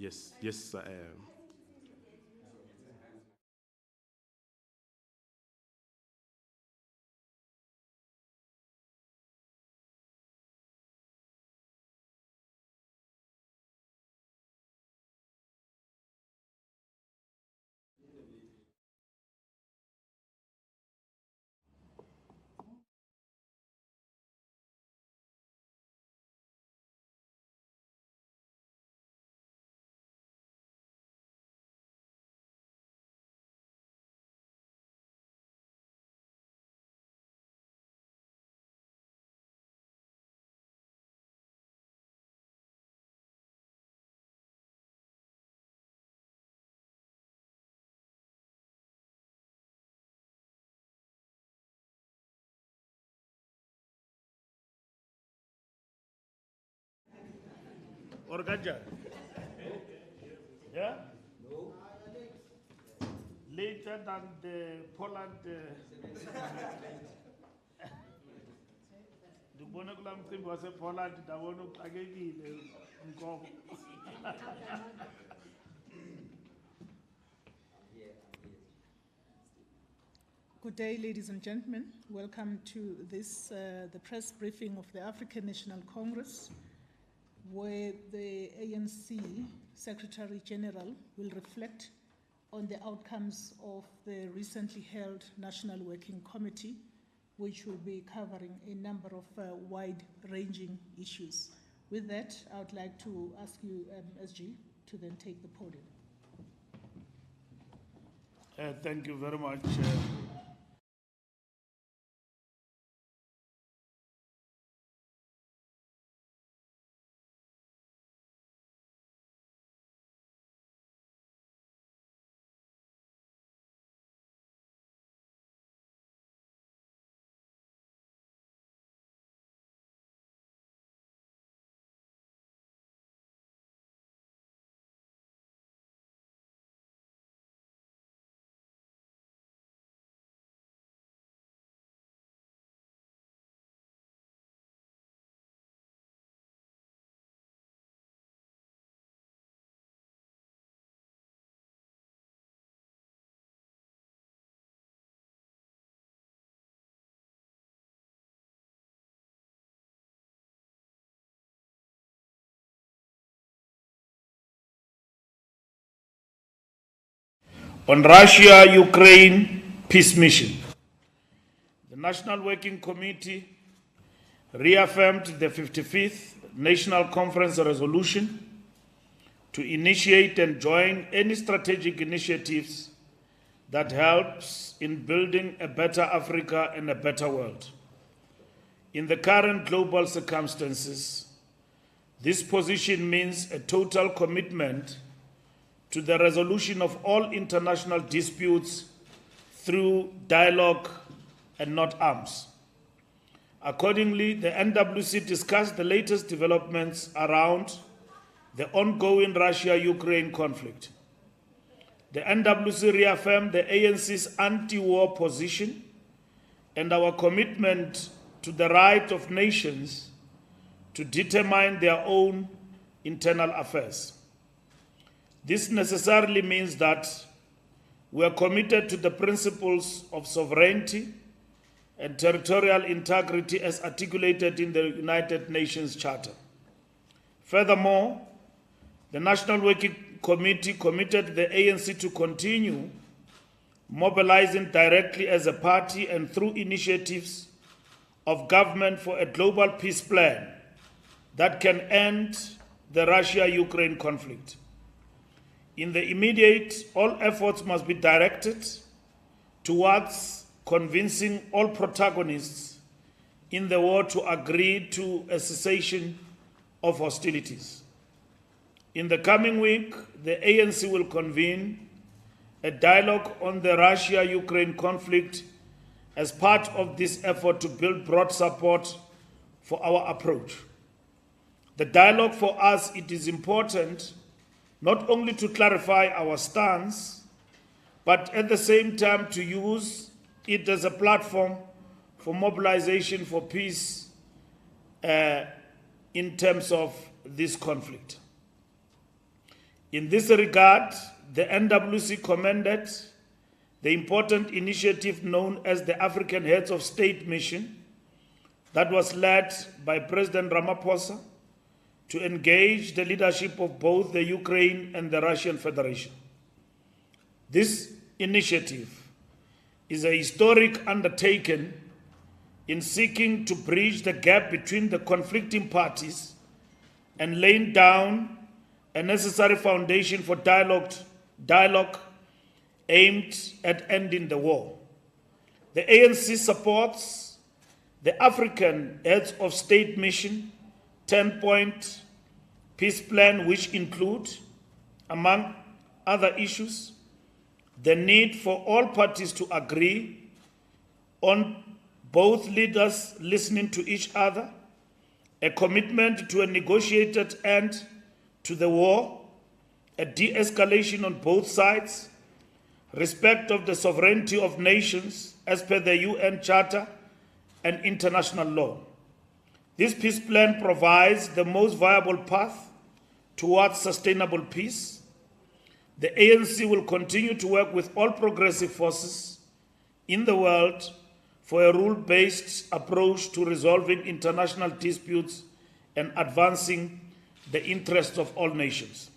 Yes, I am. Or Gaja? Yeah? Later than the Poland. Ndibone kula mcimbi wasePoland ndabona uxakekile Mgomo. Good day, ladies and gentlemen. Welcome to this, the press briefing of the African National Congress, where the ANC Secretary General will reflect on the outcomes of the recently held National Working Committee, which will be covering a number of wide-ranging issues. With that, I would like to ask you, SG, to then take the podium. Thank you very much. On Russia-Ukraine peace mission, the National Working Committee reaffirmed the 55th National Conference resolution to initiate and join any strategic initiatives that helps in building a better Africa and a better world. In the current global circumstances, this position means a total commitment to the resolution of all international disputes through dialogue and not arms. Accordingly, the NWC discussed the latest developments around the ongoing Russia-Ukraine conflict. The NWC reaffirmed the ANC's anti-war position and our commitment to the right of nations to determine their own internal affairs. This necessarily means that we are committed to the principles of sovereignty and territorial integrity as articulated in the United Nations Charter. Furthermore, the National Working Committee committed the ANC to continue mobilizing directly as a party and through initiatives of government for a global peace plan that can end the Russia-Ukraine conflict. In the immediate, all efforts must be directed towards convincing all protagonists in the war to agree to a cessation of hostilities. In the coming week, the ANC will convene a dialogue on the Russia-Ukraine conflict as part of this effort to build broad support for our approach. The dialogue for us, it is important not only to clarify our stance, but at the same time to use it as a platform for mobilization for peace in terms of this conflict. In this regard, the NWC commended the important initiative known as the African Heads of State Mission that was led by President Ramaphosa to engage the leadership of both the Ukraine and the Russian Federation. This initiative is a historic undertaking in seeking to bridge the gap between the conflicting parties and laying down a necessary foundation for dialogue aimed at ending the war. The ANC supports the African Heads of State Mission 10-point peace plan, which include, among other issues, the need for all parties to agree on both leaders listening to each other, a commitment to a negotiated end to the war, a de-escalation on both sides, respect of the sovereignty of nations as per the UN Charter and international law. This peace plan provides the most viable path towards sustainable peace. The ANC will continue to work with all progressive forces in the world for a rule-based approach to resolving international disputes and advancing the interests of all nations.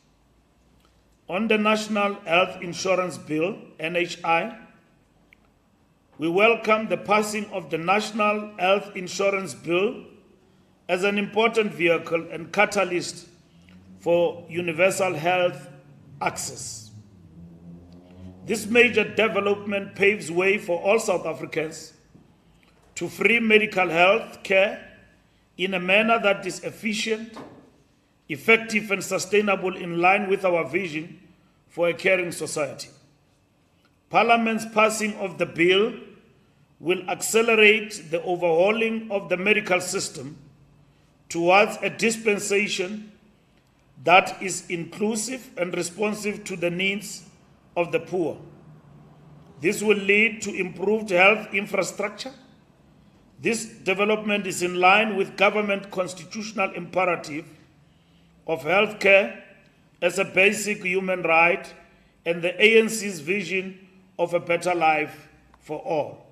On the National Health Insurance Bill, NHI, we welcome the passing of the National Health Insurance Bill as an important vehicle and catalyst for universal health access. This major development paves way for all South Africans to free medical health care in a manner that is efficient, effective and sustainable, in line with our vision for a caring society. Parliament's passing of the bill will accelerate the overhauling of the medical system towards a dispensation that is inclusive and responsive to the needs of the poor. This will lead to improved health infrastructure. This development is in line with government constitutional imperative of health care as a basic human right and the ANC's vision of a better life for all.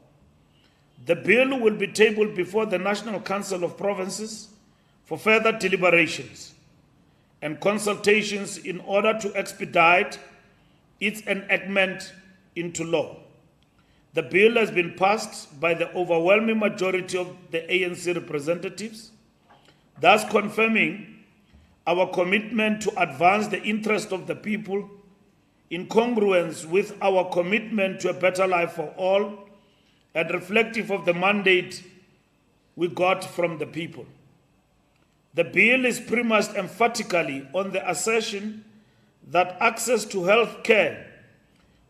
The bill will be tabled before the National Council of Provinces for further deliberations and consultations in order to expedite its enactment into law. The bill has been passed by the overwhelming majority of the ANC representatives, thus confirming our commitment to advance the interest of the people in congruence with our commitment to a better life for all and reflective of the mandate we got from the people. The bill is premised emphatically on the assertion that access to health care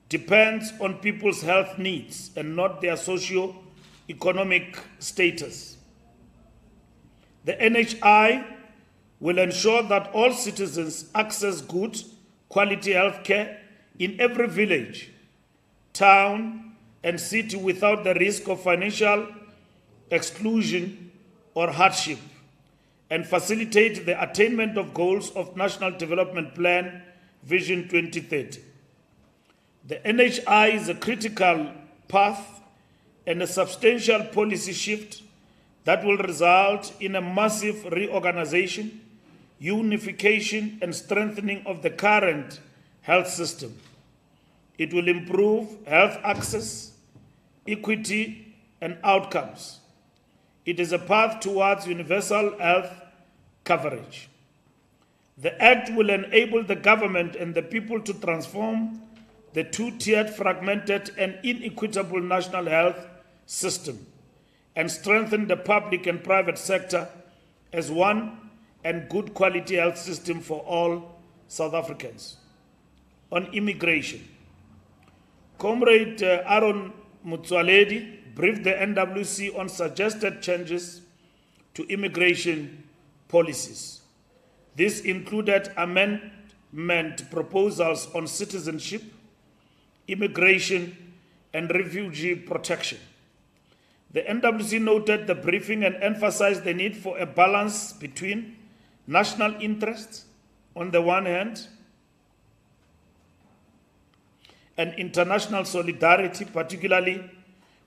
depends on people's health needs and not their socio-economic status. The NHI will ensure that all citizens access good, quality health care in every village, town, and city without the risk of financial exclusion or hardship, and facilitate the attainment of goals of National Development Plan Vision 2030. The NHI is a critical path and a substantial policy shift that will result in a massive reorganization, unification, and strengthening of the current health system. It will improve health access, equity, and outcomes. It is a path towards universal health coverage. The Act will enable the government and the people to transform the two-tiered, fragmented, and inequitable national health system and strengthen the public and private sector as one and good quality health system for all South Africans. On immigration, Comrade Aaron Motsoaledi briefed the NWC on suggested changes to immigration policies. This included amendment proposals on citizenship, immigration, and refugee protection. The NWC noted the briefing and emphasized the need for a balance between national interests on the one hand and international solidarity, particularly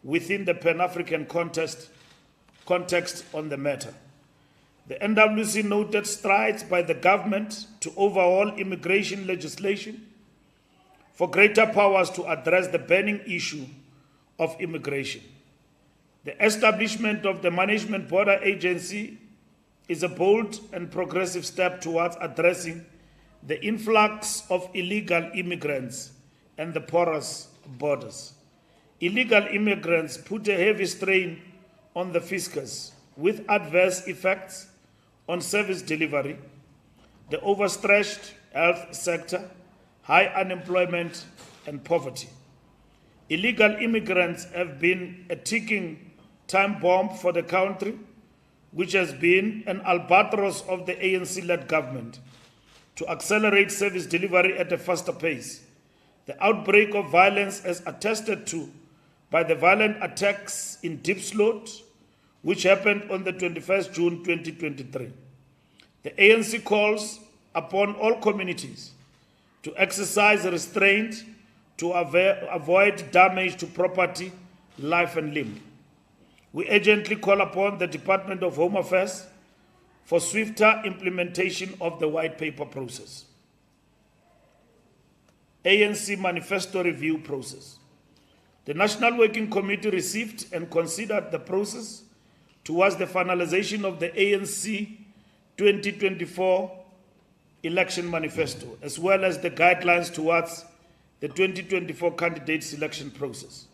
within the Pan-African context on the matter. The NWC noted strides by the government to overhaul immigration legislation for greater powers to address the burning issue of immigration. The establishment of the Management Border Agency is a bold and progressive step towards addressing the influx of illegal immigrants and the porous borders. Illegal immigrants put a heavy strain on the fiscus, with adverse effects on service delivery, the overstretched health sector, high unemployment, and poverty. Illegal immigrants have been a ticking time bomb for the country, which has been an albatross of the ANC-led government to accelerate service delivery at a faster pace. The outbreak of violence, as attested to by the violent attacks in Diepsloot, which happened on the 21st June 2023. The ANC calls upon all communities to exercise restraint to avoid damage to property, life and limb. We urgently call upon the Department of Home Affairs for swifter implementation of the white paper process. ANC Manifesto Review Process. The National Working Committee received and considered the process towards the finalization of the ANC 2024 election manifesto, as well as the guidelines towards the 2024 candidate selection process.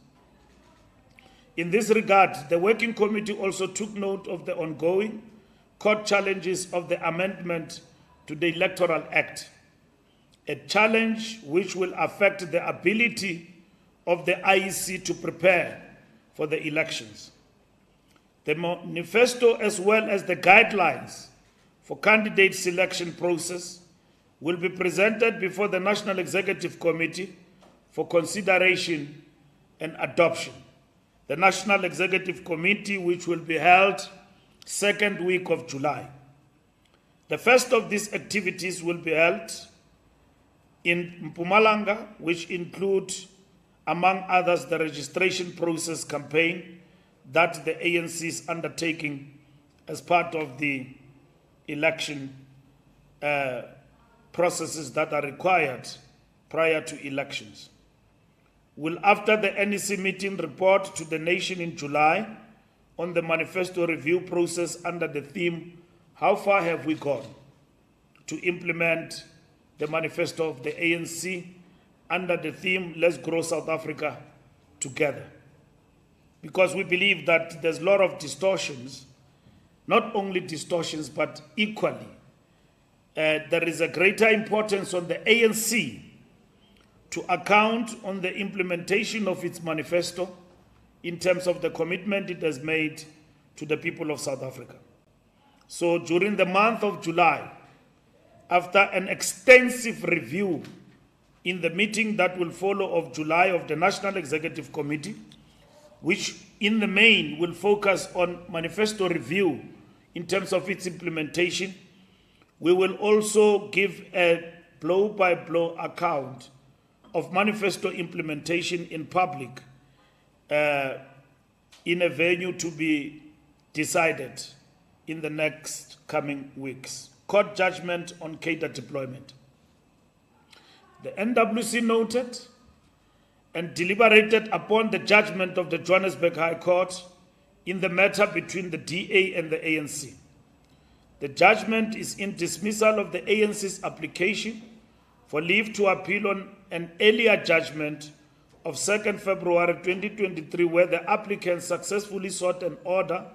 In this regard, the Working Committee also took note of the ongoing court challenges of the amendment to the Electoral Act, a challenge which will affect the ability of the IEC to prepare for the elections. The manifesto, as well as the guidelines for candidate selection process, will be presented before the National Executive Committee for consideration and adoption. The National Executive Committee, which will be held second week of July. The first of these activities will be held in Mpumalanga, which include, among others, the registration process campaign that the ANC is undertaking as part of the election processes that are required prior to elections. Will, after the NEC meeting, report to the nation in July on the manifesto review process under the theme, "How far have we gone?" to implement the manifesto of the ANC under the theme, "Let's grow South Africa together." Because we believe that there's a lot of distortions, not only distortions, but equally. There is a greater importance on the ANC to account on the implementation of its manifesto in terms of the commitment it has made to the people of South Africa. So during the month of July, after an extensive review in the meeting that will follow of July of the National Executive Committee, which in the main will focus on manifesto review in terms of its implementation, we will also give a blow-by-blow account of manifesto implementation in public in a venue to be decided in the next coming weeks. Court judgment on cadre deployment. The NWC noted and deliberated upon the judgment of the Johannesburg High Court in the matter between the DA and the ANC. The judgment is in dismissal of the ANC's application for leave to appeal on an earlier judgment of 2nd February 2023, where the applicant successfully sought an order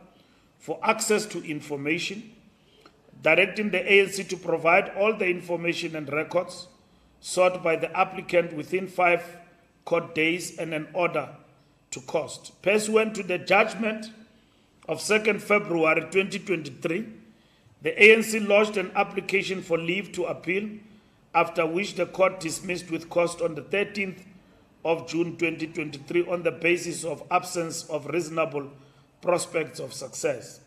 for access to information, directing the ANC to provide all the information and records sought by the applicant within 5 court days and an order to cost. Pursuant to the judgment of 2nd February 2023, the ANC lodged an application for leave to appeal, after which the court dismissed with cost on the 13th of June 2023 on the basis of absence of reasonable prospects of success.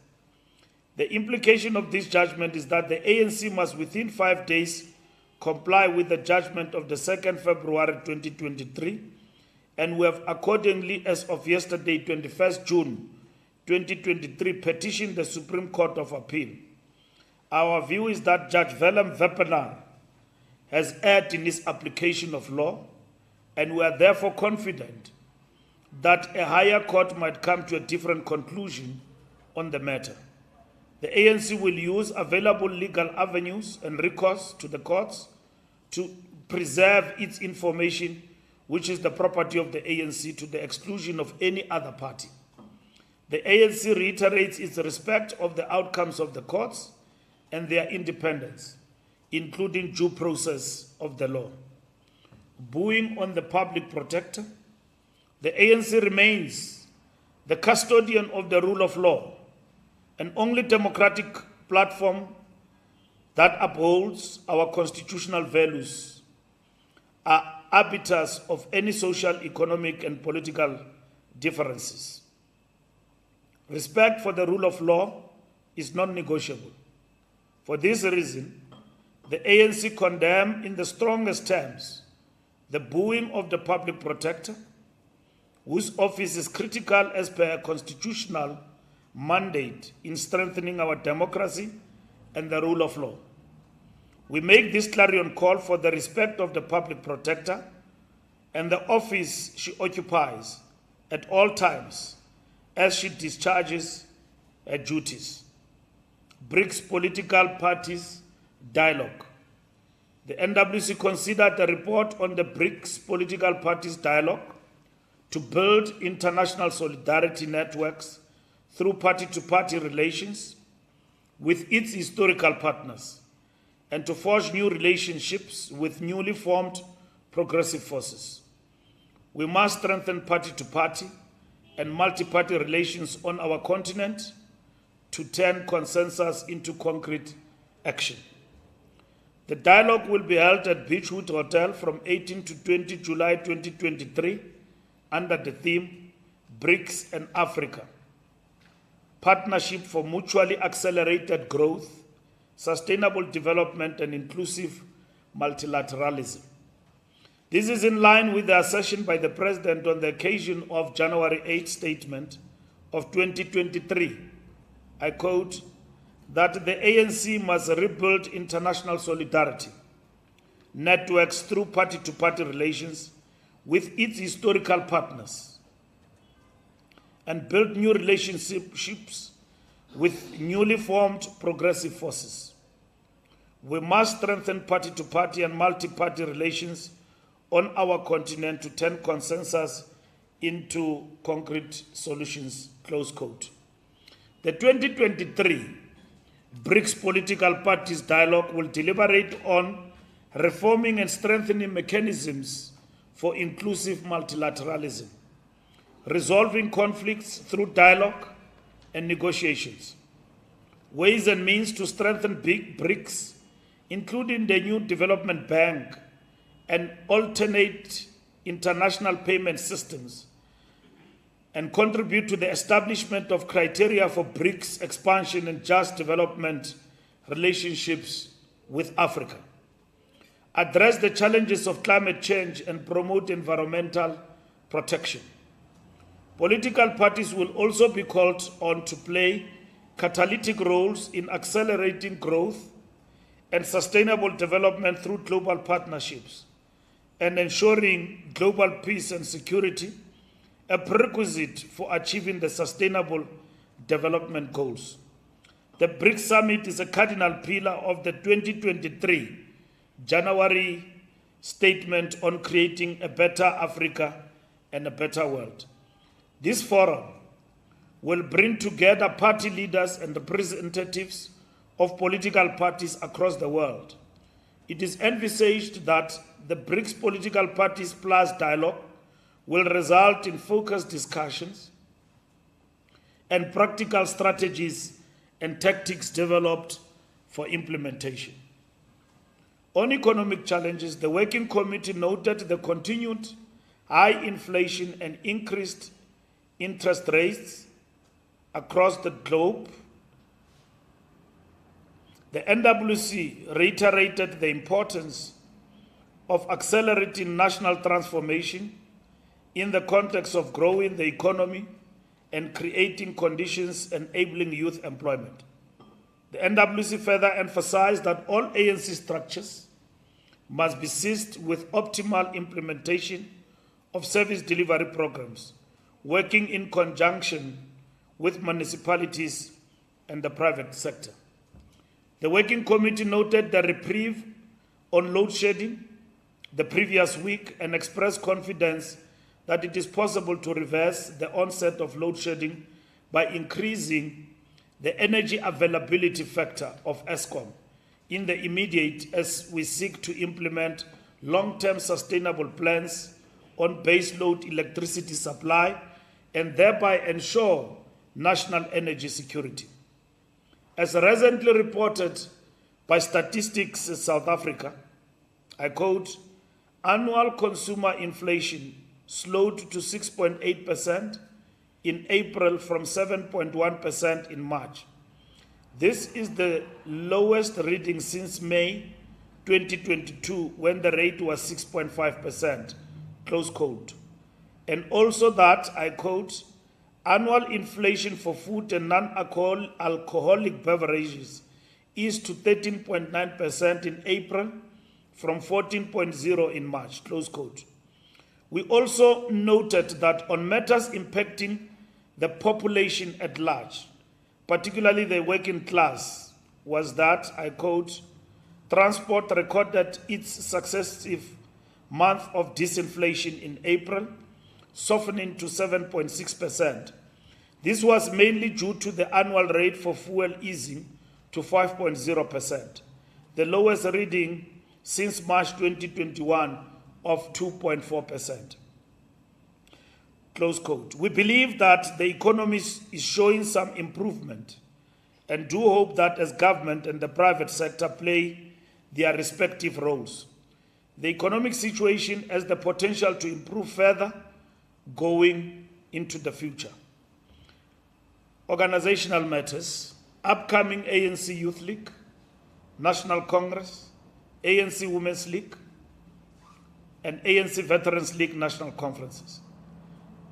The implication of this judgment is that the ANC must, within 5 days comply with the judgment of the 2nd February 2023, and we have accordingly, as of yesterday, 21st June 2023, petitioned the Supreme Court of Appeal. Our view is that Judge Willem Wepener has erred in his application of law, and we are therefore confident that a higher court might come to a different conclusion on the matter. The ANC will use available legal avenues and recourse to the courts to preserve its information, which is the property of the ANC, to the exclusion of any other party. The ANC reiterates its respect of the outcomes of the courts and their independence, including due process of the law. Buoying on the public protector, the ANC remains the custodian of the rule of law, and only democratic platform that upholds our constitutional values are arbiters of any social, economic, and political differences. Respect for the rule of law is non-negotiable. For this reason, the ANC condemns in the strongest terms the booing of the public protector, whose office is critical as per a constitutional mandate in strengthening our democracy and the rule of law. We make this clarion call for the respect of the public protector and the office she occupies at all times as she discharges her duties. BRICS political parties dialogue. The NWC considered a report on the BRICS political parties dialogue to build international solidarity networks through party-to-party relations with its historical partners, and to forge new relationships with newly formed progressive forces. We must strengthen party-to-party and multi-party relations on our continent to turn consensus into concrete action. The dialogue will be held at Beachwood Hotel from 18 to 20 July 2023 under the theme BRICS and Africa, Partnership for Mutually Accelerated Growth, Sustainable Development and Inclusive Multilateralism. This is in line with the assertion by the President on the occasion of January 8 statement of 2023. I quote, that the ANC must rebuild international solidarity networks through party-to-party relations with its historical partners and build new relationships with newly formed progressive forces. We must strengthen party-to-party and multi-party relations on our continent to turn consensus into concrete solutions, close quote. The 2023 BRICS political parties dialogue will deliberate on reforming and strengthening mechanisms for inclusive multilateralism, resolving conflicts through dialogue and negotiations, ways and means to strengthen big BRICS, including the new development bank and alternate international payment systems, and contribute to the establishment of criteria for BRICS expansion and just development relationships with Africa, address the challenges of climate change and promote environmental protection. Political parties will also be called on to play catalytic roles in accelerating growth and sustainable development through global partnerships and ensuring global peace and security, a prerequisite for achieving the Sustainable Development Goals. The BRICS Summit is a cardinal pillar of the 2023 January statement on creating a better Africa and a better world. This forum will bring together party leaders and representatives of political parties across the world. It is envisaged that the BRICS political parties plus dialogue will result in focused discussions and practical strategies and tactics developed for implementation. On economic challenges, the Working Committee noted the continued high inflation and increased interest rates across the globe, The NWC reiterated the importance of accelerating national transformation in the context of growing the economy and creating conditions enabling youth employment. The NWC further emphasized that all ANC structures must be seized with optimal implementation of service delivery programs, working in conjunction with municipalities and the private sector. The Working Committee noted the reprieve on load shedding the previous week and expressed confidence that it is possible to reverse the onset of load shedding by increasing the energy availability factor of Eskom in the immediate as we seek to implement long-term sustainable plans on baseload electricity supply and thereby ensure national energy security. As recently reported by Statistics South Africa, I quote, annual consumer inflation slowed to 6.8% in April from 7.1% in March. This is the lowest reading since May 2022, when the rate was 6.5%, close quote. And also that, I quote, annual inflation for food and non-alcoholic beverages is to 13.9% in April from 14.0% in March, close quote. We also noted that on matters impacting the population at large, particularly the working class, was that, I quote, transport recorded its successive month of disinflation in April, softening to 7.6%. This was mainly due to the annual rate for fuel easing to 5.0%, the lowest reading since March 2021 of 2.4%. Close quote. We believe that the economy is showing some improvement and do hope that as government and the private sector play their respective roles, the economic situation has the potential to improve further going into the future. Organizational matters, upcoming ANC Youth League, National Congress, ANC Women's League, and ANC Veterans League national conferences.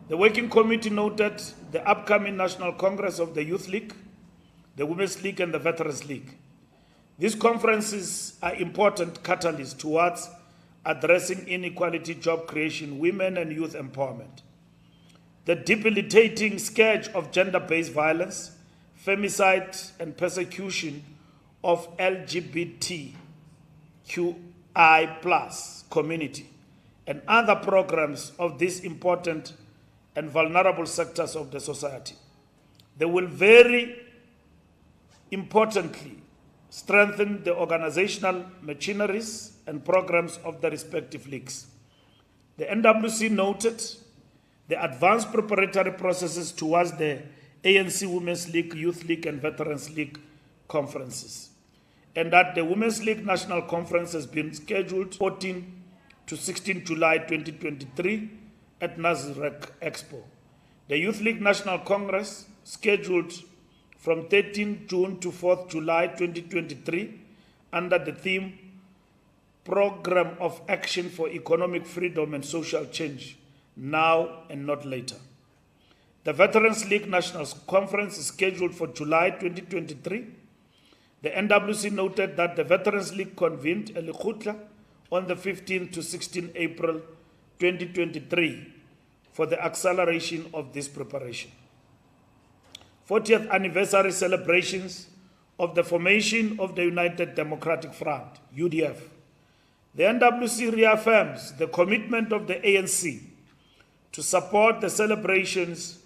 The Working Committee noted the upcoming National Congress of the Youth League, the Women's League, and the Veterans League. These conferences are important catalysts towards addressing inequality, job creation, women and youth empowerment. The debilitating scourge of gender-based violence, femicide, and persecution of LGBTQI+ community, and other programs of these important and vulnerable sectors of the society. They will very importantly strengthen the organizational machineries and programs of the respective leagues. The NWC noted the advanced preparatory processes towards the ANC Women's League, Youth League, and Veterans League conferences, and that the Women's League National Conference has been scheduled 14 to 16 July 2023 at Nasrec Expo. The Youth League National Congress, scheduled from 13 June to 4th July 2023 under the theme Program of Action for Economic Freedom and Social Change, now and not later. The Veterans League National Conference is scheduled for July 2023. The NWC noted that the Veterans League convened a Lekgotla on the 15th to 16th April 2023 for the acceleration of this preparation. 40th anniversary celebrations of the formation of the United Democratic Front, UDF. The NWC reaffirms the commitment of the ANC to support the celebrations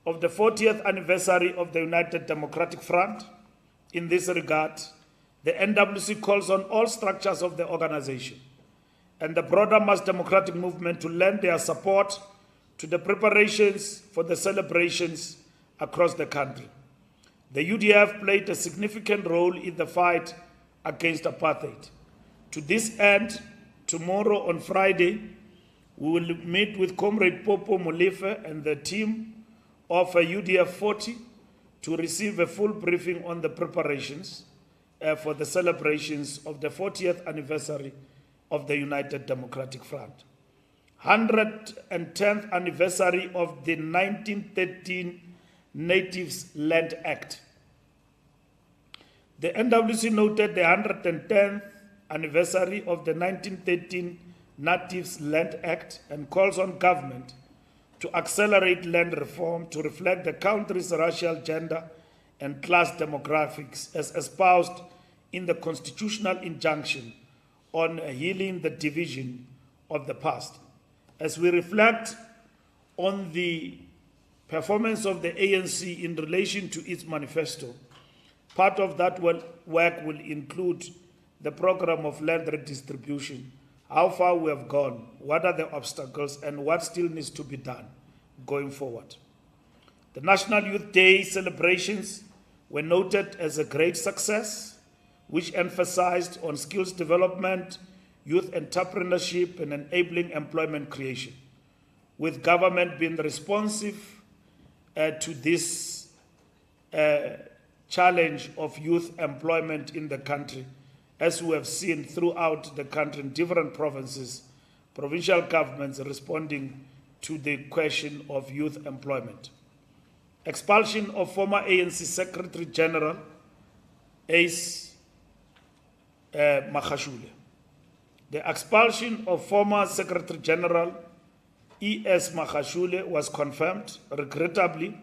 of the 40th anniversary of the United Democratic Front. In this regard, the NWC calls on all structures of the organization and the broader mass democratic movement to lend their support to the preparations for the celebrations across the country. The UDF played a significant role in the fight against apartheid. To this end, tomorrow on Friday, we will meet with Comrade Molefe and the team of UDF 40 to receive a full briefing on the preparations for the celebrations of the 40th anniversary of the United Democratic Front, 110th anniversary of the 1913 Natives Land Act. The NWC noted the 110th anniversary of the 1913 Natives Land Act and calls on government to accelerate land reform to reflect the country's racial, gender, and class demographics as espoused in the constitutional injunction on healing the division of the past. As we reflect on the performance of the ANC in relation to its manifesto, part of that work will include the program of land redistribution, how far we have gone, what are the obstacles, and what still needs to be done going forward. The National Youth Day celebrations were noted as a great success, which emphasized on skills development, youth entrepreneurship, and enabling employment creation, with government being responsive to this challenge of youth employment in the country, as we have seen throughout the country in different provinces, provincial governments responding to the question of youth employment. Expulsion of former ANC Secretary General Ace Magashule. The expulsion of former Secretary General E.S. Magashule was confirmed, regrettably,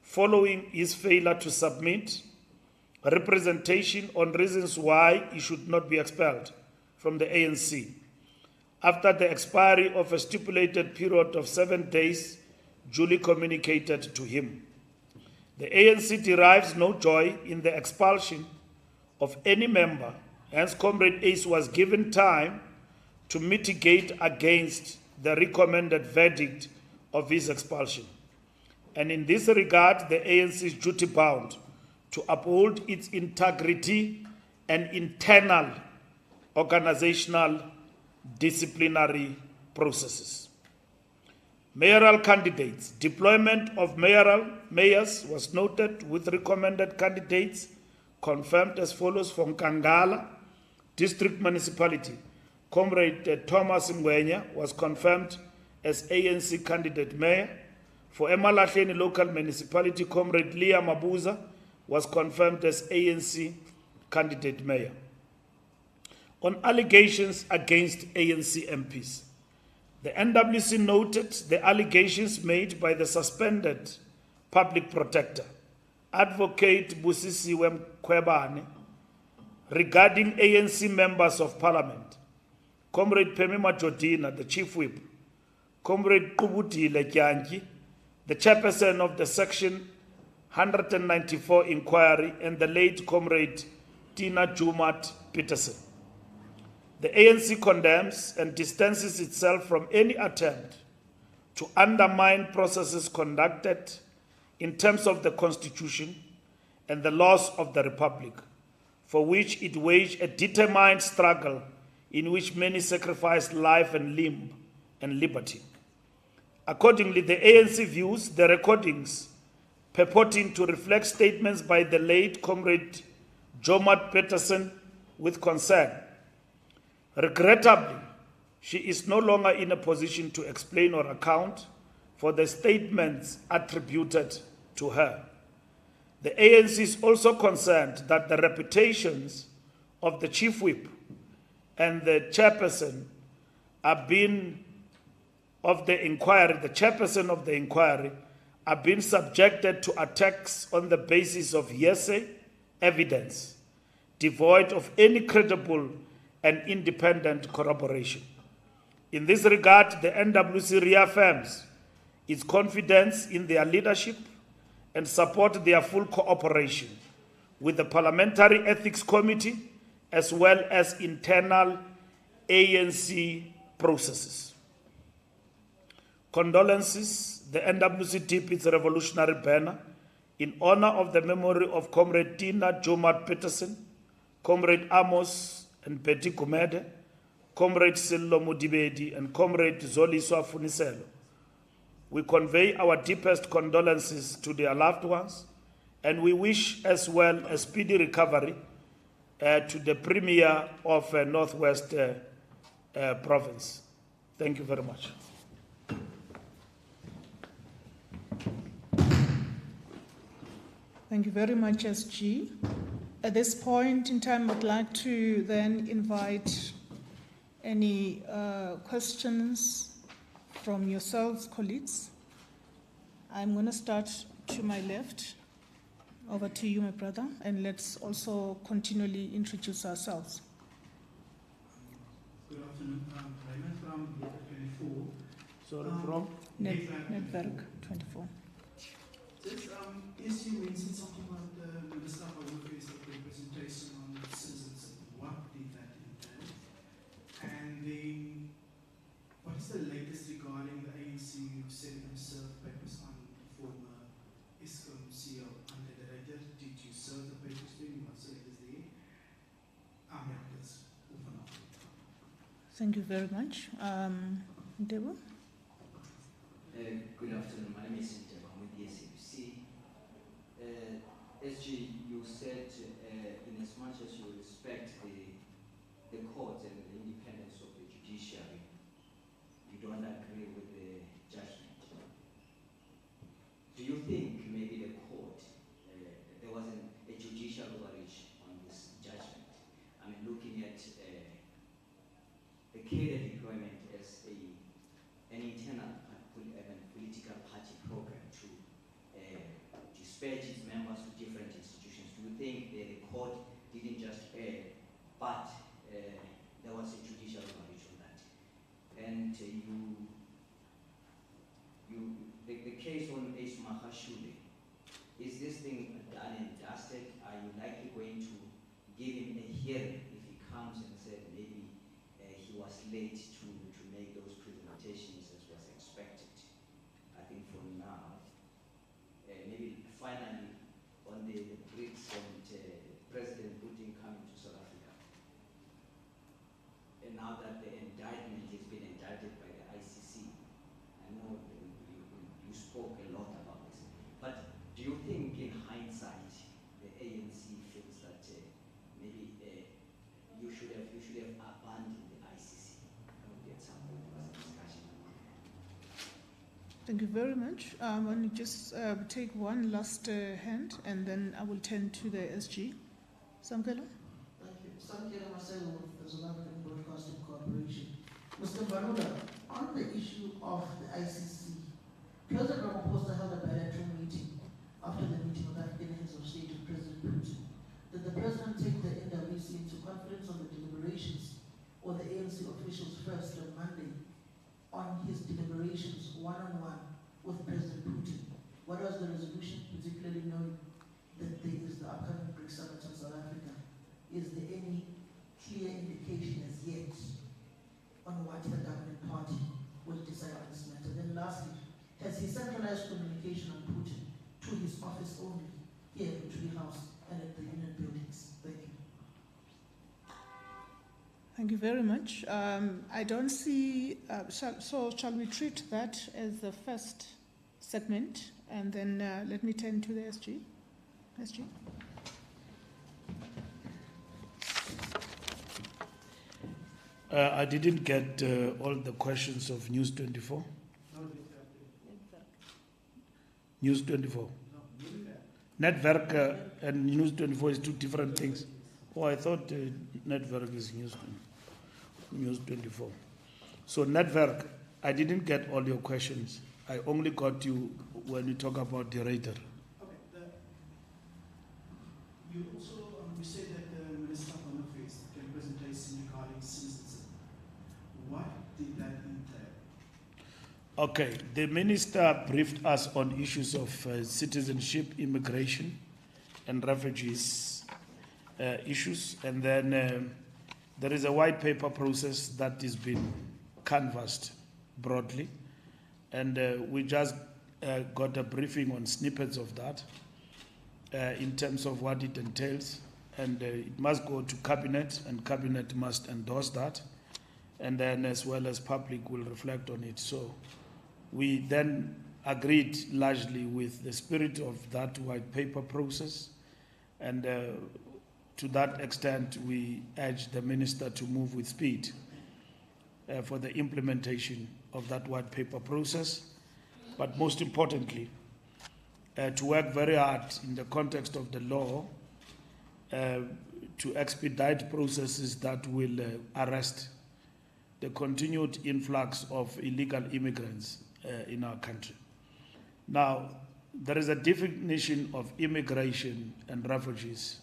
following his failure to submit representation on reasons why he should not be expelled from the ANC, after the expiry of a stipulated period of 7 days duly communicated to him. The ANC derives no joy in the expulsion of any member, hence Comrade Ace was given time to mitigate against the recommended verdict of his expulsion. And in this regard, the ANC is duty-bound to uphold its integrity and internal organizational disciplinary processes. Mayoral candidates. Deployment of mayors was noted, with recommended candidates confirmed as follows: for Nkangala District Municipality, Comrade Thomas Ngwenya was confirmed as ANC candidate mayor. For Emalahleni Local Municipality, Comrade Leah Mabuza was confirmed as ANC candidate mayor. On allegations against ANC MPs, the NWC noted the allegations made by the suspended public protector, Advocate Busisiwe Mkhwebane, regarding ANC members of parliament, Comrade Phemima Jodina, the chief whip, Comrade Qubutile Kyanki, the chairperson of the Section 194 inquiry, and the late Comrade Tina Jumat Peterson. The ANC condemns and distances itself from any attempt to undermine processes conducted in terms of the Constitution and the laws of the Republic, for which it waged a determined struggle in which many sacrificed life and limb and liberty. Accordingly, the ANC views the recordings purporting to reflect statements by the late Comrade Jomat Peterson with concern. Regrettably, she is no longer in a position to explain or account for the statements attributed to her. The ANC is also concerned that the reputations of the chief whip and the chairperson of the inquiry are being subjected to attacks on the basis of hearsay evidence, devoid of any credible and independent corroboration. In this regard, the NWC reaffirms its confidence in their leadership and support their full cooperation with the Parliamentary Ethics Committee as well as internal ANC processes. Condolences. The NWC dipped its revolutionary banner in honor of the memory of Comrade Tina Jomat Peterson, Comrade Amos and Betty Gumede, Comrade Sillo Mudibedi, and Comrade Zoliswa Funiselo. We convey our deepest condolences to their loved ones, and we wish as well a speedy recovery to the Premier of Northwest Province. Thank you very much. Thank you very much, SG. At this point in time, I'd like to then invite any questions from yourselves, colleagues. I'm going to start to my left. Over to you, my brother, and let's also continually introduce ourselves. Good afternoon. Raymond from Network 24. Sorry, from? Network 24. This issue mentioned something about the Minister of Home Affairs of the presentation on citizens. What did that entail? And then, what is the latest regarding the ANC sending and served papers on former ISCOM CEO under the radar? Did you serve the papers to him? What's the latest there? Yeah, that's all for now. Thank you very much. Debo? Good afternoon. My name is Comrade SABC. SG, you said in as much as you respect the courts and the independence of the judiciary, you don't agree with the judgment. Do you think maybe the court, there was a judicial overreach on this judgment? I mean, looking at the cadre deployment as an internal political party program to dispatch its members to different institutions. Do you think the court didn't just err, but there was a judicial overreach on that? And the case on Ace Mahashule, is this thing done and dusted? Are you likely going to give him a hearing if he comes and said maybe he was late to make those presentations as was expected? I think for now, maybe finally on the BRICS and President Putin coming to South Africa. And now that the indictment has been indicted by the ICC, I know you spoke a lot about this, but do you think in hindsight the ANC feels that maybe you should have abandoned the ICC? Maybe at some point there was a discussion about that. Thank you very much. I want to just take one last hand, and then I will turn to the SG. Samkelo? Thank you. Samkelo Marcelo with the South African Broadcasting Corporation. Mr. Mbalula, on the issue of the ICC, President Ramaphosa held a bilateral meeting after the meeting of African heads of state with President Putin. Did the President take the NWC into confidence on the deliberations, or the ANC officials first on Monday on his deliberations one-on-one with President Putin? What was the resolution, particularly knowing that there is the upcoming BRICS summit in South Africa? Is there any clear indication as yet on what the governing party will decide on this matter? Then lastly, has he centralized communication on Putin to his office only here at the Tree House and at the Union buildings? Thank you. Thank you very much. I don't see, shall we treat that as the first segment, and then let me turn to the SG. SG? I didn't get all the questions of News 24. News 24. Network and News 24 is two different things. Oh, I thought network is News 24. So network, I didn't get all your questions. I only got you when you talk about the radar. Okay. You also you said that the Minister of Home Affairs gave a presentation regarding citizenship. What did that entail? Okay, the minister briefed us on issues of citizenship, immigration, and refugees issues, and then there is a white paper process that is being canvassed broadly, and we just got a briefing on snippets of that in terms of what it entails, and it must go to cabinet, and cabinet must endorse that, and then as well as public will reflect on it. So we then agreed largely with the spirit of that white paper process, and to that extent, we urge the minister to move with speed for the implementation of that white paper process, but most importantly, to work very hard in the context of the law to expedite processes that will arrest the continued influx of illegal immigrants in our country. Now, there is a definition of immigration and refugees.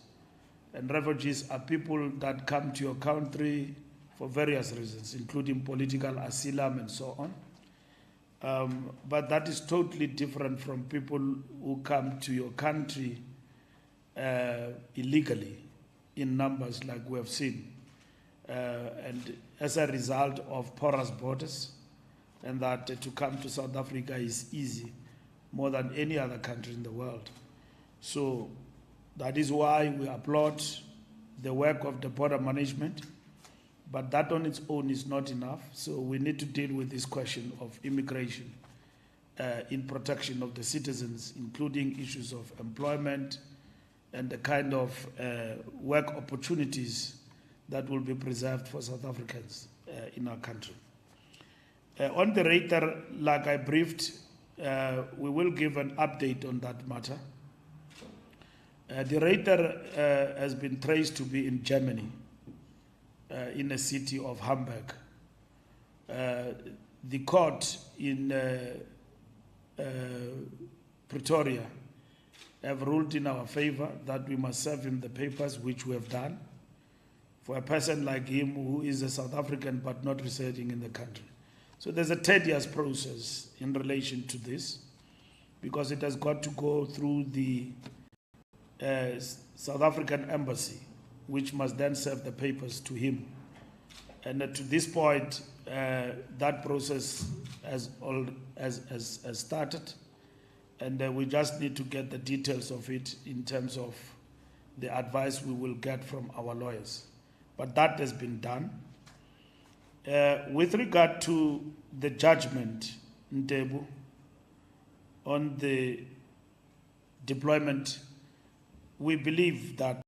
And refugees are people that come to your country for various reasons, including political asylum and so on. But that is totally different from people who come to your country illegally in numbers like we have seen. And as a result of porous borders, and that to come to South Africa is easy, more than any other country in the world. So that is why we applaud the work of the border management, but that on its own is not enough. So we need to deal with this question of immigration in protection of the citizens, including issues of employment and the kind of work opportunities that will be preserved for South Africans in our country. On the rater, like I briefed, we will give an update on that matter. The rater has been traced to be in Germany, in the city of Hamburg. The court in Pretoria have ruled in our favor that we must serve him the papers, which we have done, for a person like him who is a South African but not residing in the country. So there's a tedious process in relation to this, because it has got to go through the South African embassy, which must then serve the papers to him. And to this point, that process has started, and we just need to get the details of it in terms of the advice we will get from our lawyers. But that has been done. With regard to the judgment, Ntebu, on the deployment, we believe that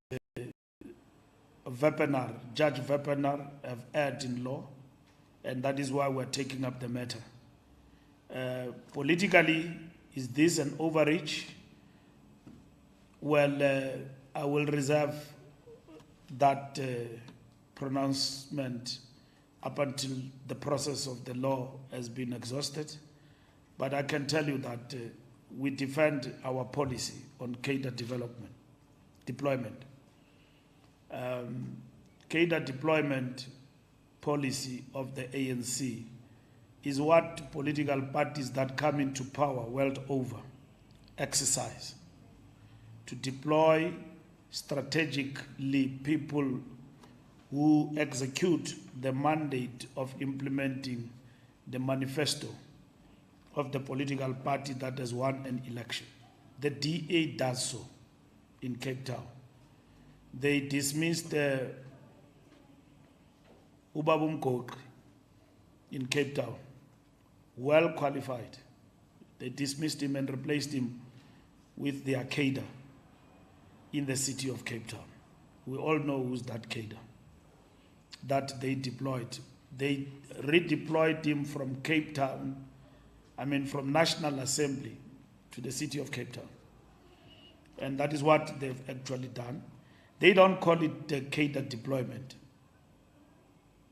Judge Vepenar have erred in law, and that is why we're taking up the matter. Politically, is this an overreach? Well, I will reserve that pronouncement up until the process of the law has been exhausted. But I can tell you that we defend our policy on cadre deployment. Cadre deployment policy of the ANC is what political parties that come into power world over exercise to deploy strategically people who execute the mandate of implementing the manifesto of the political party that has won an election. The DA does so in Cape Town. They dismissed Ubabum Kokri in Cape Town, well qualified. They dismissed him and replaced him with the cadre in the city of Cape Town. We all know who's that cadre that they deployed. They redeployed him from Cape Town, from National Assembly to the city of Cape Town. And that is what they've actually done. They don't call it the cadre deployment.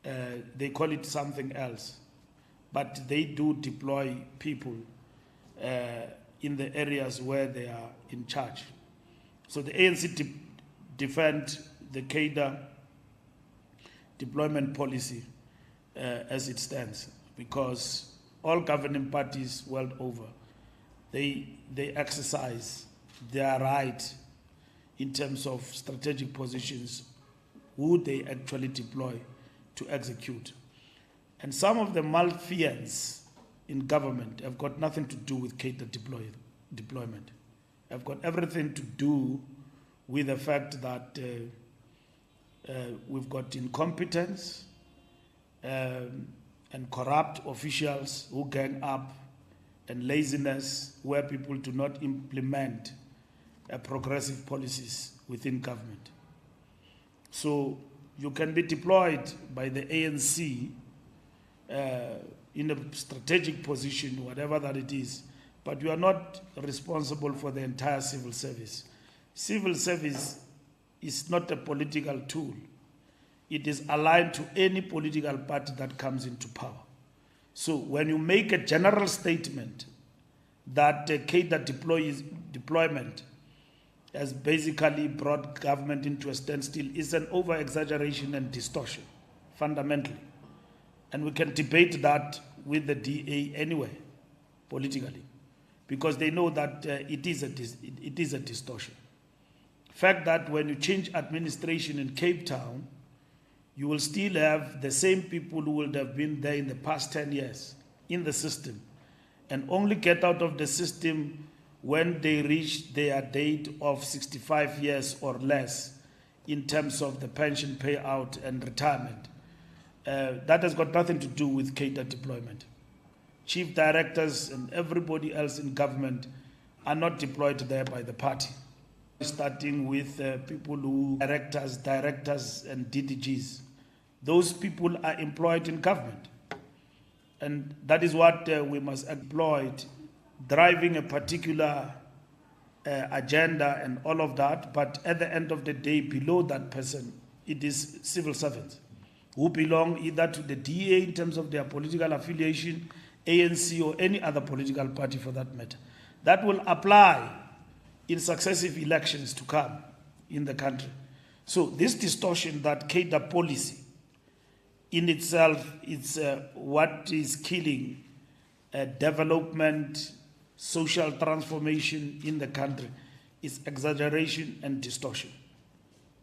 They call it something else. But they do deploy people in the areas where they are in charge. So the ANC defend the cadre deployment policy as it stands, because all governing parties world over, they exercise their right in terms of strategic positions, who they actually deploy to execute. And some of the malfeasance in government have got nothing to do with cadre deployment. Have got everything to do with the fact that we've got incompetence and corrupt officials who gang up, and laziness where people do not implement progressive policies within government. So you can be deployed by the ANC in a strategic position, whatever that it is, but you are not responsible for the entire civil service. Civil service is not a political tool. It is aligned to any political party that comes into power. So when you make a general statement that cadre deployment has basically brought government into a standstill, is an over-exaggeration and distortion, fundamentally. And we can debate that with the DA anyway, politically, because they know that it is a distortion. Fact that when you change administration in Cape Town, you will still have the same people who would have been there in the past 10 years in the system, and only get out of the system when they reach their date of 65 years or less in terms of the pension payout and retirement. That has got nothing to do with cadre deployment. Chief directors and everybody else in government are not deployed there by the party. Starting with people who, directors and DDGs. Those people are employed in government. And that is what we must exploit, driving a particular agenda and all of that. But at the end of the day, below that person, it is civil servants who belong either to the DA in terms of their political affiliation, ANC, or any other political party for that matter. That will apply in successive elections to come in the country. So this distortion that cadre policy in itself is what is killing development, social transformation in the country, is exaggeration and distortion.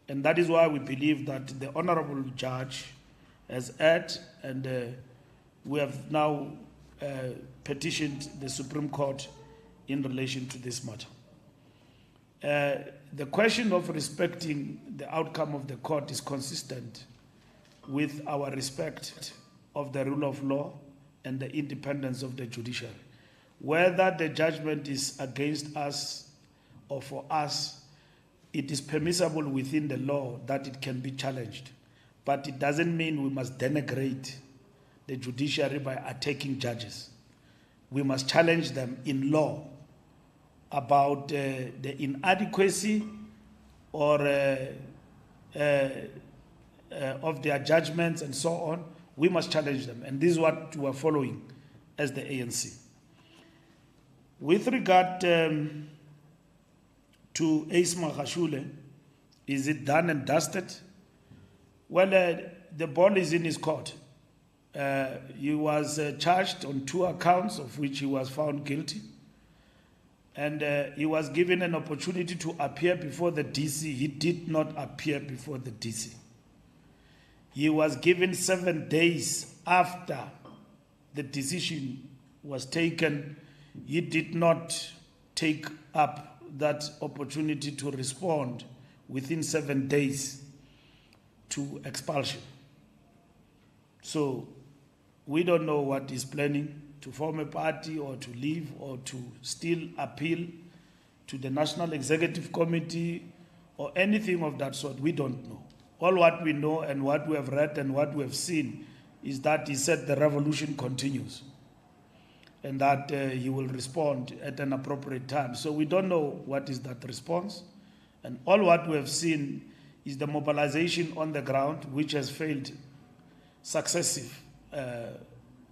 And that is why we believe that the honorable judge has erred, and we have now petitioned the Supreme Court in relation to this matter. The question of respecting the outcome of the court is consistent with our respect of the rule of law and the independence of the judiciary. Whether the judgment is against us or for us, it is permissible within the law that it can be challenged. But it doesn't mean we must denigrate the judiciary by attacking judges. We must challenge them in law about the inadequacy or of their judgments and so on. We must challenge them, and this is what we are following as the ANC. With regard to Ace Magashule, is it done and dusted? Well, the ball is in his court. He was charged on 2 accounts, of which he was found guilty. And he was given an opportunity to appear before the DC. He did not appear before the DC. He was given 7 days after the decision was taken. He did not take up that opportunity to respond within 7 days to expulsion. So we don't know what he's planning, to form a party or to leave or to still appeal to the National Executive Committee or anything of that sort. We don't know. All what we know and what we have read and what we have seen is that he said the revolution continues and that he will respond at an appropriate time. So we don't know what is that response. And all what we have seen is the mobilization on the ground, which has failed successive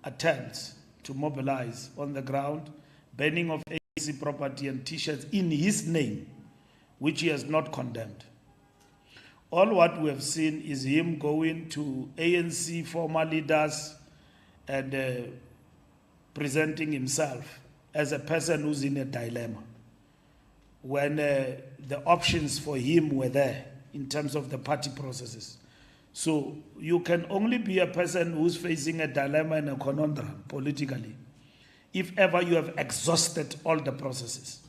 attempts to mobilize on the ground, banning of ANC property and T-shirts in his name, which he has not condemned. All what we have seen is him going to ANC former leaders and presenting himself as a person who's in a dilemma, when the options for him were there in terms of the party processes. So you can only be a person who's facing a dilemma and a conundrum politically if ever you have exhausted all the processes,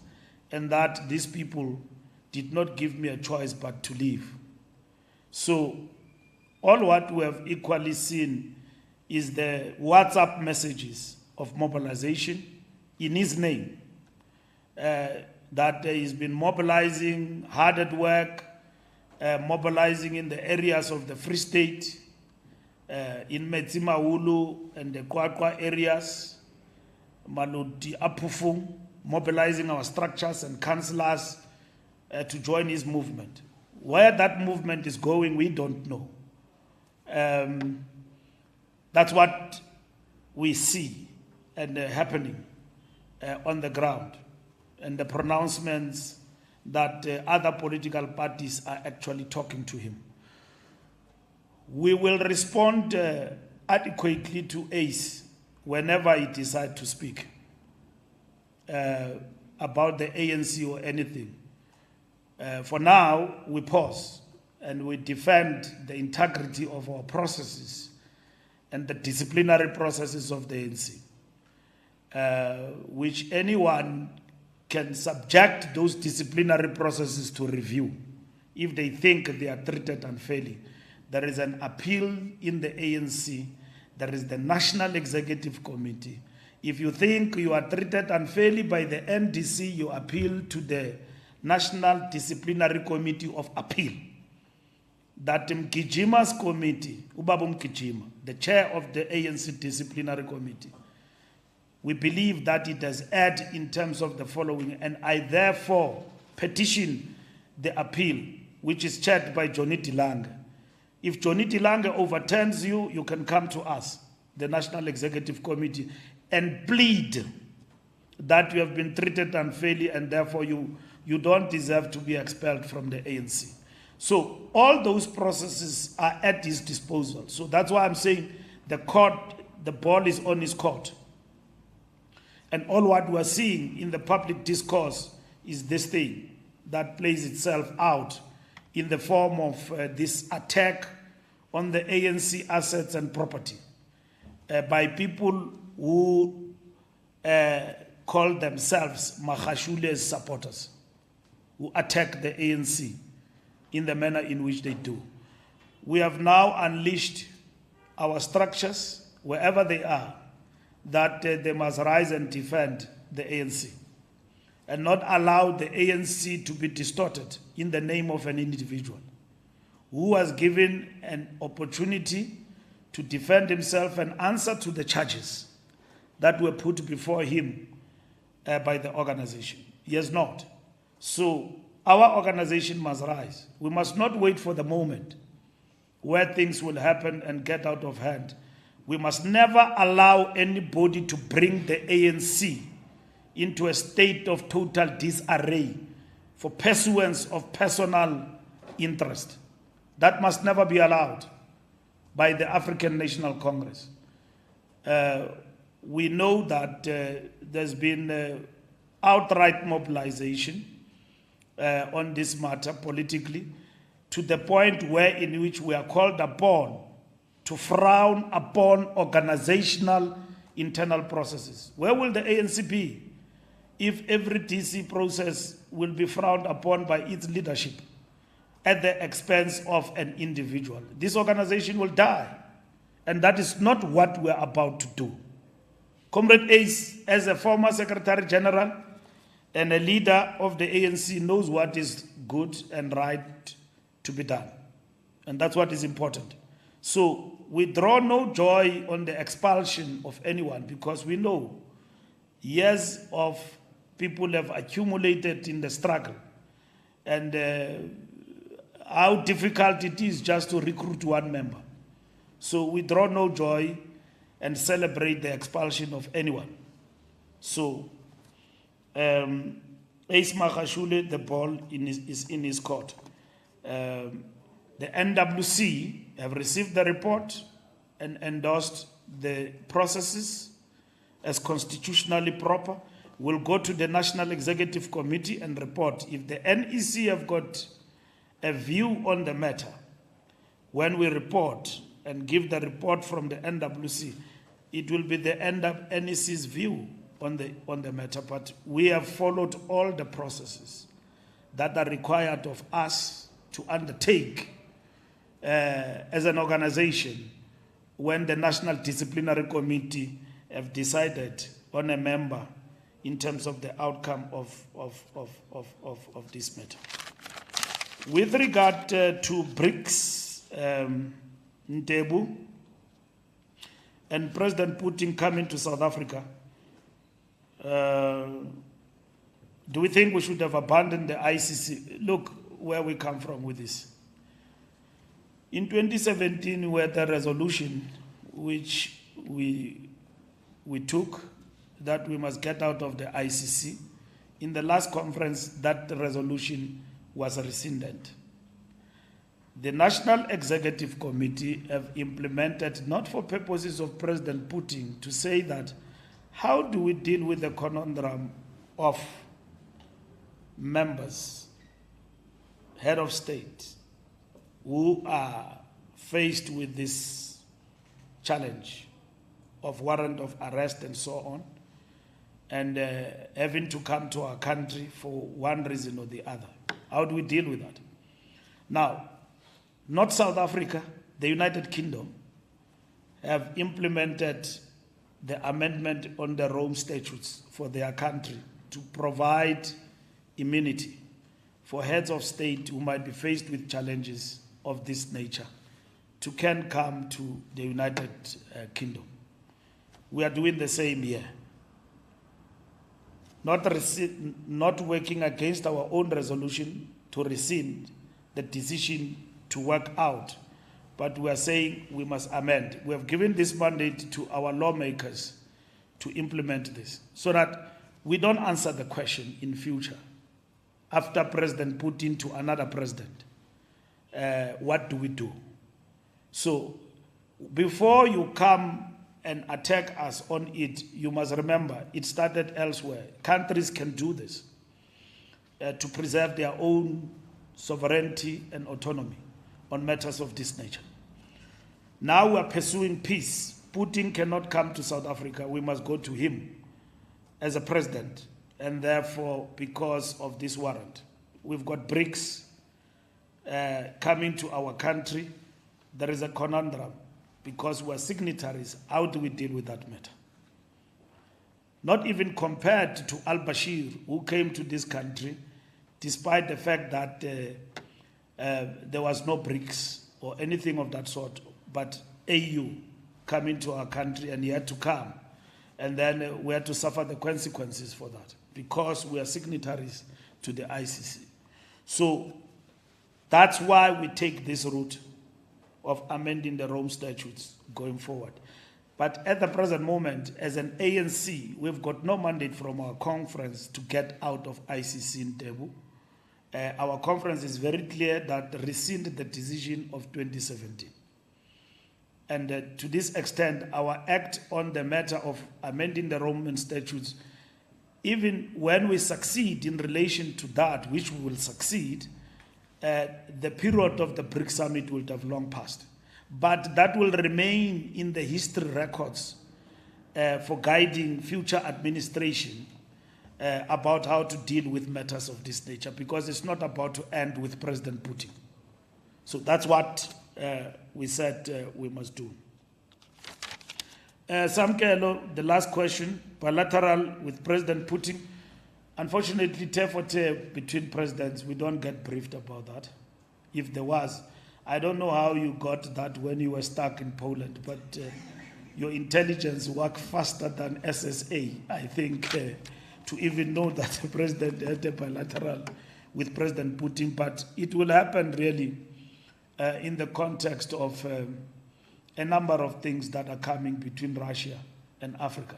and that these people did not give me a choice but to leave. So all what we have equally seen is the WhatsApp messages of mobilization in his name, that he's been mobilizing, hard at work, mobilizing in the areas of the Free State, in Metsimahulu and the Kwakwa areas, Maludi Apufung, mobilizing our structures and councillors to join his movement. Where that movement is going, we don't know. That's what we see and happening on the ground, and the pronouncements that other political parties are actually talking to him. We will respond adequately to ACE whenever he decides to speak about the ANC or anything. For now, we pause and we defend the integrity of our processes and the disciplinary processes of the ANC, which anyone can subject those disciplinary processes to review if they think they are treated unfairly. There is an appeal in the ANC. There is the National Executive Committee. If you think you are treated unfairly by the NDC, you appeal to the National Disciplinary Committee of Appeal. That Mkijima's committee, Ubabu Mkijima, the chair of the ANC Disciplinary Committee, we believe that it has erred in terms of the following, and I therefore petition the appeal, which is chaired by Johnny Tilange. If Johnny Tilange overturns you, you can come to us, the National Executive Committee, and plead that you have been treated unfairly and therefore you don't deserve to be expelled from the ANC. So all those processes are at his disposal. So that's why I'm saying the ball is on his court. And all what we're seeing in the public discourse is this thing that plays itself out in the form of this attack on the ANC assets and property by people who call themselves Mahashule's supporters, who attack the ANC in the manner in which they do. We have now unleashed our structures, wherever they are, that they must rise and defend the ANC and not allow the ANC to be distorted in the name of an individual who was given an opportunity to defend himself and answer to the charges that were put before him by the organization. He has not. So our organization must rise. We must not wait for the moment where things will happen and get out of hand. We must never allow anybody to bring the ANC into a state of total disarray for pursuance of personal interest. That must never be allowed by the African National Congress. We know that there's been outright mobilization on this matter politically, to the point where in which we are called upon to frown upon organizational internal processes. Where will the ANC be if every DC process will be frowned upon by its leadership at the expense of an individual? This organization will die, and that is not what we're about to do. Comrade Ace, as a former Secretary General and a leader of the ANC, knows what is good and right to be done, and that's what is important. So we draw no joy on the expulsion of anyone, because we know years of people have accumulated in the struggle, and how difficult it is just to recruit one member. So we draw no joy and celebrate the expulsion of anyone. So Ace Mahashule, the ball is in his court. The NWC have received the report and endorsed the processes as constitutionally proper. We'll go to the National Executive Committee and report. If the NEC have got a view on the matter, when we report and give the report from the NWC, it will be the NEC's view on the matter. But we have followed all the processes that are required of us to undertake as an organization when the National Disciplinary Committee have decided on a member in terms of the outcome of this matter. With regard to BRICS, Ntebu, and President Putin coming to South Africa, do we think we should have abandoned the ICC? Look where we come from with this. In 2017, we had a resolution which we took that we must get out of the ICC. In the last conference, that resolution was rescinded. The National Executive Committee have implemented, not for purposes of President Putin, to say that how do we deal with the conundrum of members, head of state, who are faced with this challenge of warrant of arrest and so on, and having to come to our country for one reason or the other. How do we deal with that? Now, not South Africa, the United Kingdom have implemented the amendment on the Rome Statutes for their country to provide immunity for heads of state who might be faced with challenges of this nature to can come to the United Kingdom. We are doing the same here. Not working against our own resolution to rescind the decision to work out, but we are saying we must amend. We have given this mandate to our lawmakers to implement this so that we don't answer the question in future after President Putin to another president. What do we do? So before you come and attack us on it, you must remember it started elsewhere. Countries can do this to preserve their own sovereignty and autonomy on matters of this nature. Now we are pursuing peace. Putin cannot come to South Africa. We must go to him as a president. And therefore, because of this warrant, we've got BRICS coming to our country. There is a conundrum because we're signatories. How do we deal with that matter? Not even compared to al-Bashir, who came to this country, despite the fact that there was no BRICS or anything of that sort, but AU coming to our country, and he had to come. And then we had to suffer the consequences for that because we are signatories to the ICC. So that's why we take this route of amending the Rome Statutes going forward. But at the present moment, as an ANC, we've got no mandate from our conference to get out of ICC in Tebu. Our conference is very clear that rescind the decision of 2017. And to this extent, our act on the matter of amending the Roman statutes, even when we succeed in relation to that, which we will succeed, the period of the BRICS summit will have long passed. But that will remain in the history records for guiding future administration about how to deal with matters of this nature, because it's not about to end with President Putin. So that's what we said we must do. Samkelo, the last question, bilateral with President Putin. Unfortunately, between presidents, we don't get briefed about that. If there was, I don't know how you got that when you were stuck in Poland, but your intelligence worked faster than SSA, I think, to even know that the president had a bilateral with President Putin. But it will happen really in the context of a number of things that are coming between Russia and Africa.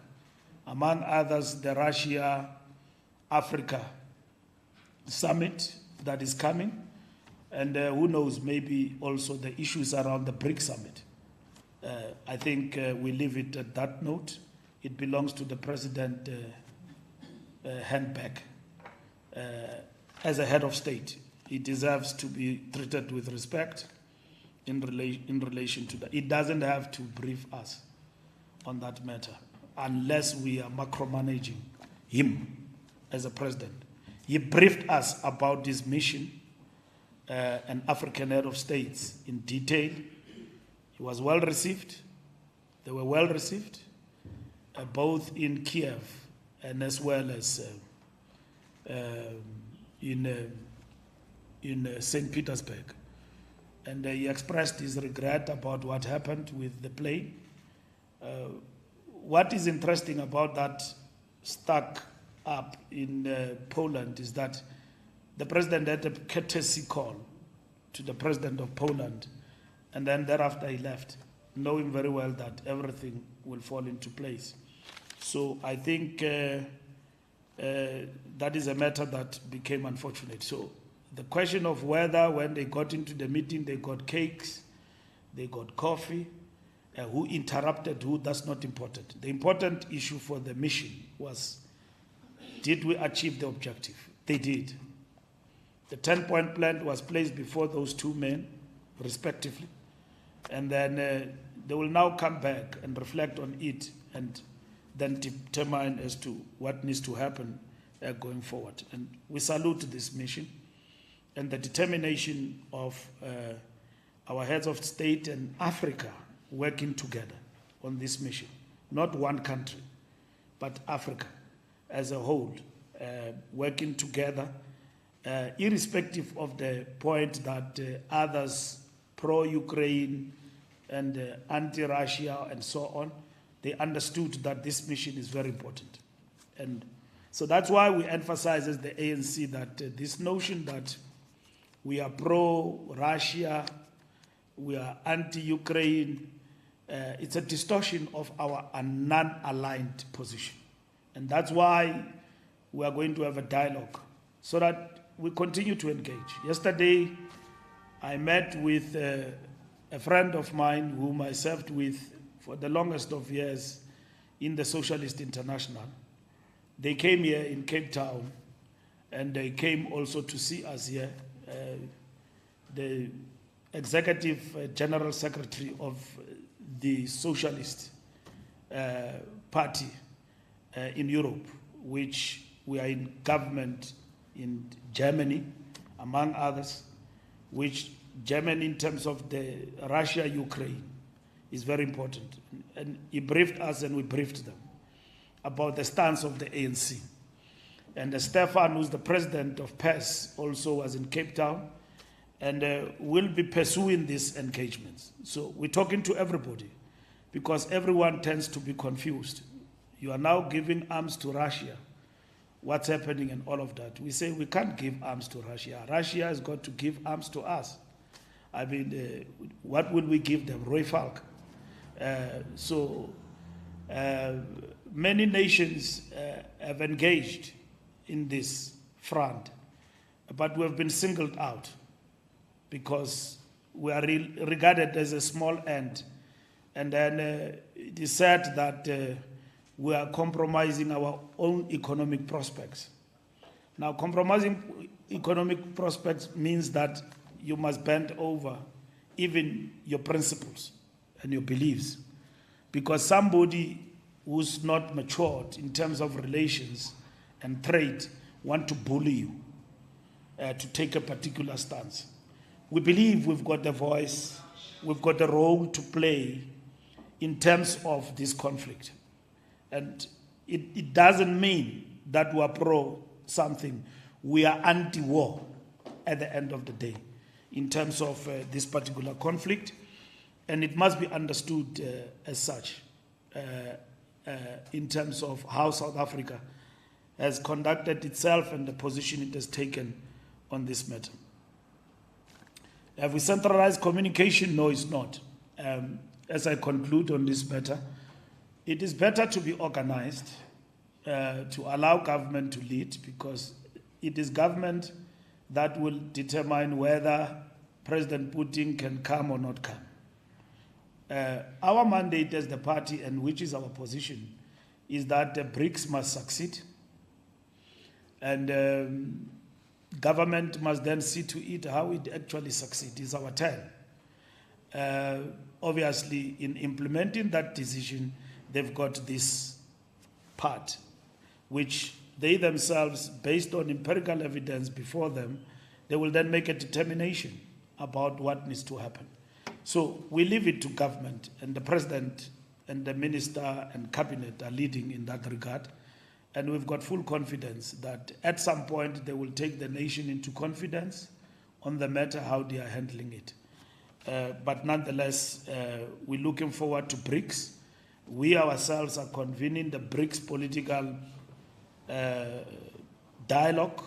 Among others, the Russia-Africa summit that is coming, and who knows, maybe also the issues around the BRICS summit. I think we leave it at that note. It belongs to the president handbag. As a head of state, he deserves to be treated with respect in relation to that. It doesn't have to brief us on that matter unless we are micromanaging him as a president. He briefed us about this mission, an African head of states, in detail. He was well received. They were well received, both in Kiev and as well as in in St. Petersburg. And he expressed his regret about what happened with the plane. What is interesting about that stuck up in Poland is that the president had a courtesy call to the president of Poland, and then thereafter he left, knowing very well that everything will fall into place. So I think that is a matter that became unfortunate. So the question of whether when they got into the meeting they got cakes, they got coffee, who interrupted who, that's not important. The important issue for the mission was, did we achieve the objective? They did. The 10-point plan was placed before those two men, respectively. And then they will now come back and reflect on it and then determine as to what needs to happen going forward. And we salute this mission and the determination of our heads of state and Africa working together on this mission. Not one country, but Africa as a whole, working together, irrespective of the point that others pro-Ukraine and anti-Russia and so on, they understood that this mission is very important. And so that's why we emphasize as the ANC that this notion that we are pro-Russia, we are anti-Ukraine, it's a distortion of our non-aligned position. And that's why we are going to have a dialogue so that we continue to engage. Yesterday, I met with a friend of mine whom I served with for the longest of years in the Socialist International. They came here in Cape Town, and they came also to see us here. The Executive General Secretary of the Socialist Party in Europe, which we are in government in Germany, among others, which Germany in terms of the Russia-Ukraine is very important. And he briefed us and we briefed them about the stance of the ANC. And Stefan, who's the president of PES, also was in Cape Town, and will be pursuing these engagements. So we're talking to everybody because everyone tends to be confused. You are now giving arms to Russia. What's happening and all of that? We say we can't give arms to Russia. Russia has got to give arms to us. I mean, what will we give them? Roy Falk. Many nations have engaged in this front, but we have been singled out because we are regarded as a small end. And then it is said that we are compromising our own economic prospects. Now, compromising economic prospects means that you must bend over even your principles and your beliefs, because somebody who's not matured in terms of relations and trade want to bully you to take a particular stance. We believe we've got the voice, we've got the role to play in terms of this conflict. And it doesn't mean that we are pro something. We are anti-war at the end of the day in terms of this particular conflict. And it must be understood as such in terms of how South Africa has conducted itself and the position it has taken on this matter. Have we centralized communication? No, it's not. As I conclude on this matter, it is better to be organized, to allow government to lead, because it is government that will determine whether President Putin can come or not come. Our mandate as the party, and which is our position, is that the BRICS must succeed, and government must then see to it how it actually succeeds. It's our turn. Obviously, in implementing that decision, they've got this part, which they themselves, based on empirical evidence before them, they will then make a determination about what needs to happen. So we leave it to government, and the president and the minister and cabinet are leading in that regard. And we've got full confidence that at some point they will take the nation into confidence on the matter, how they are handling it. But nonetheless, we're looking forward to BRICS. We ourselves are convening the BRICS political dialogue.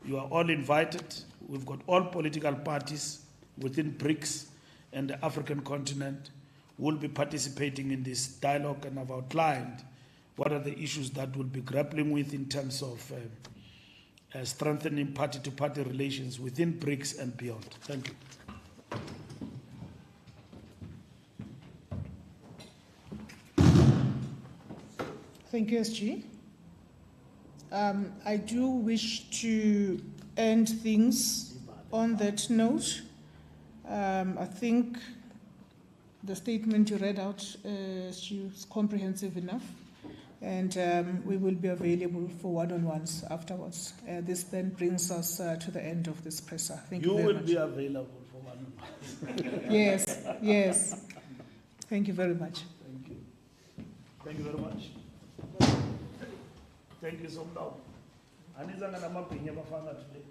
You are all invited. We've got all political parties within BRICS and the African continent will be participating in this dialogue, and I've outlined what are the issues that we'll be grappling with in terms of strengthening party-to-party relations within BRICS and beyond. Thank you. Thank you, SG. I do wish to end things on that note. I think the statement you read out, SG, is comprehensive enough, and we will be available for one-on-ones afterwards. This then brings us to the end of this presser. Thank you very much. You will be available for one-on-ones. Yes, yes. Thank you very much. Thank you. Thank you very much. Thank you so much. Anizanga namabhinya bafana today.